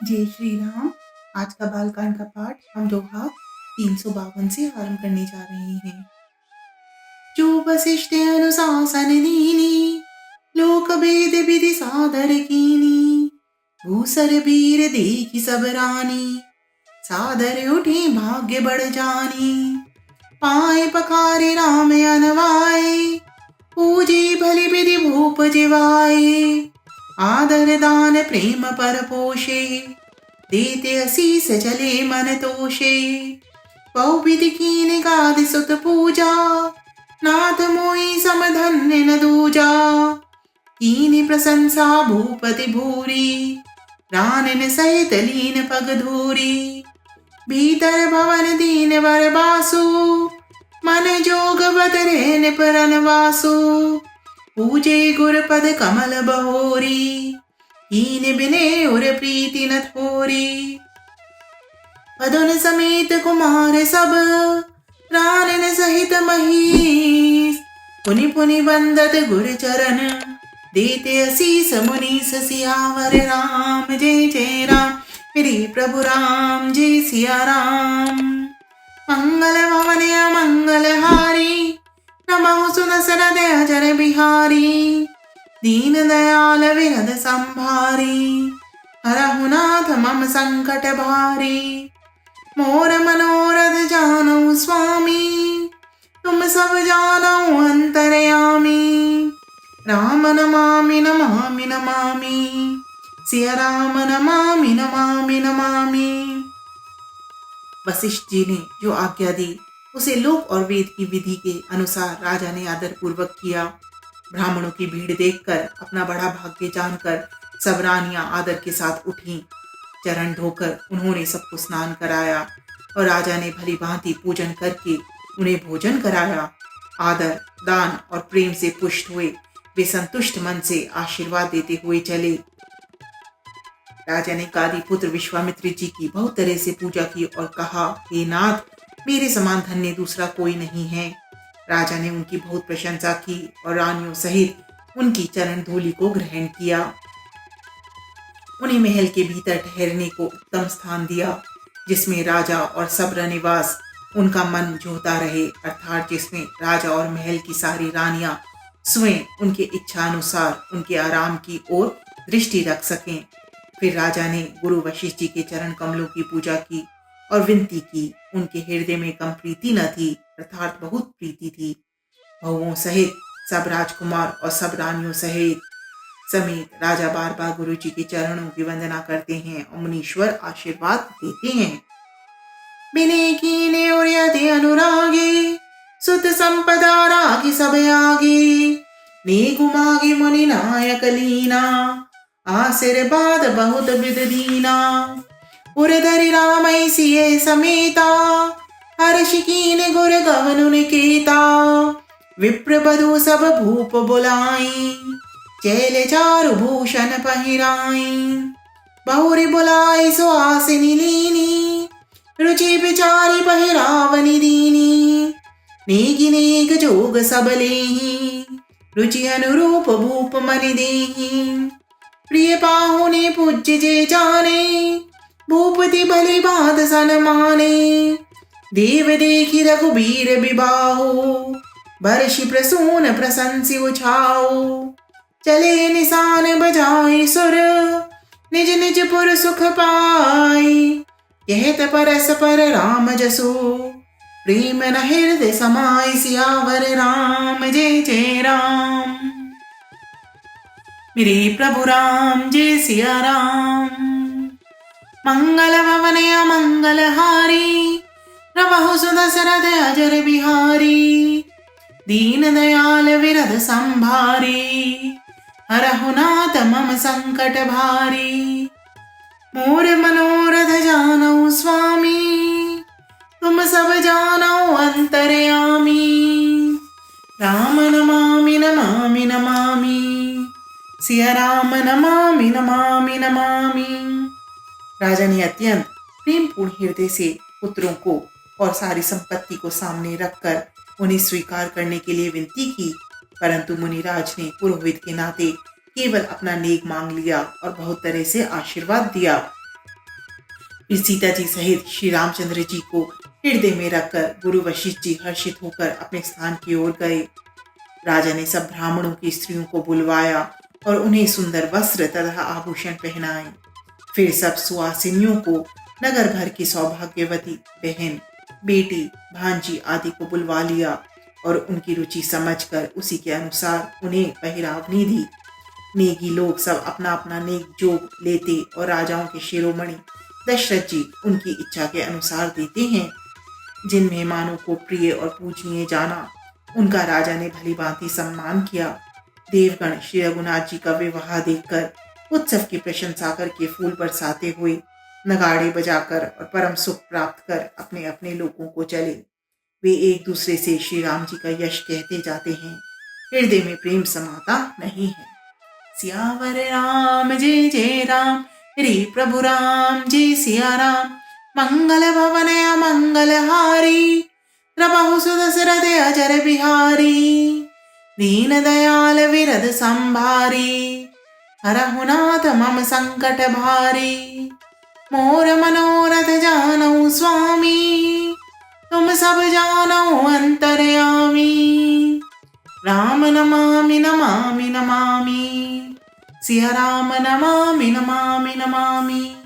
जय श्री राम। आज का बालकांड का पाठ हम दोहा 352 से आरंभ करने जा रहे हैं। जो वशिष्ठ अनुशासन दीनी, लोक भेद विधि सादर कीनी। भूसर वीर देखी सब रानी, सादर उठी भाग्य बढ़ जानी। पाए पखारे राम अनवाए, पूजे भली विधि भूप जिवाए। आदर दान प्रेम पर पोषे, देते असीस चले मन तोषे। बहुविधि कीन गाद सुत पूजा, नाथ मोई समधन्य न दूजा। कीन प्रशंसा भूपति भूरी, रानन सहित लीन पग धूरी। भीतर भवन दीन वर बासु, मन जोग बदरेन परन वासु। पूजे गुरपद कमल बहोरी, हीन बिने उर प्रीति न थोरी। पदुन समेत कुमार सब, रानन सहित महीस। पुनि पुनि वंदत गुर चरण, देते असीस मुनीस। सियावर राम जय जय राम, मेरे प्रभु राम जय सिया राम। मंगल भवन मंगल हारी, नमः सुदसन दयाचर बिहारी। दीन दयाल विरद संभारी, हरहु नाथ मम संकट भारी। मोर मनोरथ जानऊ स्वामी, तुम सब जानऊ अंतरयामी। राम नमामि नमामि नमामि, सिया राम नमामि नमामि नमामि। वशिष्ठ जी ने जो आज्ञा दी उसे लोक और वेद की विधि के अनुसार राजा ने आदर पूर्वक किया। ब्राह्मणों की भीड़ देखकर, अपना बड़ा भाग्य जानकर सब रानियां आदर के साथ उठी। चरण धोकर उन्होंने सबको स्नान कराया और राजा ने भली भांति पूजन करके उन्हें भोजन कराया। आदर, दान और प्रेम से पुष्ट हुए वे संतुष्ट मन से आशीर्वाद देते हुए चले। राजा ने कादी पुत्र विश्वामित्र जी की बहुत तरह से पूजा की और कहा, हे नाथ, मेरे समान धन्य दूसरा कोई नहीं है। राजा ने उनकी बहुत प्रशंसा की और रानियों सहित उनकी चरण धूलि को ग्रहण किया। उन्हें महल के भीतर ठहरने को उत्तम स्थान दिया, जिसमें राजा और सब्र निवास उनका मन जोहता रहे, अर्थात जिसमें राजा और महल की सारी रानियां स्वयं उनके इच्छा अनुसार उनके आराम की ओर दृष्टि रख सकें। फिर राजा ने गुरु वशिष्ठ जी के चरण कमलों की पूजा की और विनती की। उनके हृदय में कम प्रीति न थी, अर्थात बहुत प्रीति थी। बहुओं सहित सब राजकुमार और सब रानियों समेत राजा बार बार गुरु जी के चरणों की वंदना करते हैं और मुनीश्वर आशीर्वाद देते हैं। बिने कीने और यदि अनुरागे, सुत संपदा राखी सब आगे। ने गुमागे मुनि नायक लीना, आशीर्वाद बहुत विद दीना। उरधरि राम सिय समेता, हर्ष कीन गुर गवनु निकेता। विप्र बधु सब भूप बुलाई, चैल चारु भूषण पहिराई। बहुरि बुलाई सुहासिनी लीनी, रुचि विचारी पहिरावनि दीनी। नेगि नेग जोग सब लेहि, रुचि अनुरूप भूप मनि देहि। प्रिय पाहुने पूज्य जे जाने, भूपति भली बात सन माने। देव देखी रघुबीर विबाहो, बरषि प्रसून प्रशंसी उछाओ। चले निशान बजाए सुर, निज निज पुर सुख पाए। कहत परस पर राम जसो, प्रेम न हृदय समाय। सियावर राम जय जय राम, मेरे प्रभु राम जय सिया राम। मंगल भवन मंगल हारी, प्रभु सुदशरथ अजर बिहारी। दीन दयाल विरद संभारी, हरहु नाथ मम संकट भारी। मोर मनोरथ जानऊ स्वामी, तुम सब जानऊ अंतरयामी। राम नमामि नमामि नमामि, सिया राम नमामि नमामि नमामि। राजा ने अत्यंत प्रेमपूर्ण हृदय से पुत्रों को और सारी संपत्ति को सामने रखकर उन्हें स्वीकार करने के लिए विनती की, परंतु मुनिराज ने पुरोहित के नाते केवल अपना नेक मांग लिया और बहुत तरह से आशीर्वाद दिया। फिर सीता जी सहित श्री रामचंद्र जी को हृदय में रखकर गुरु वशिष्ठ जी हर्षित होकर अपने स्थान की ओर गए। राजा ने सब ब्राह्मणों की स्त्रियों को बुलवाया और उन्हें सुंदर वस्त्र तथा आभूषण पहनाए। फिर सब सुहासिनियों को, नगर भर की सौभाग्यवती बहन, बेटी, भांजी आदि को बुलवा लिया और उनकी रुचि समझकर उसी के अनुसार उन्हें पहिरावनी दी। नेगी लोग सब अपना अपना नेक जोग लेते और राजाओं के शिरोमणि दशरथ जी उनकी इच्छा के अनुसार देते हैं। जिन मेहमानों को प्रिय और पूजनीय जाना, उनका राजा ने भली भांति सम्मान किया। देवगण श्री रघुनाथ जी का विवाह देखकर उत्सव की प्रशंसा करके फूल बरसाते हुए, नगाड़े बजाकर और परम सुख प्राप्त कर अपने अपने लोगों को चले। वे एक दूसरे से श्री राम जी का यश कहते जाते हैं। हृदय में प्रेम समाता नहीं है। सियावर राम जय जय राम, रे प्रभु राम जय सिया राम। मंगल भवन मंगल हारी, प्रभु सुदशरथ अजर बिहारी। दीन दयाल विरद संभारी, हरहु नाथ मम संकट भारी। मोर मनोरथ जानऊ स्वामी, तुम सब जानऊ अंतर्यामी। राम नमामि नमामि नमामि, सिया राम नमामि नमामि नमामि।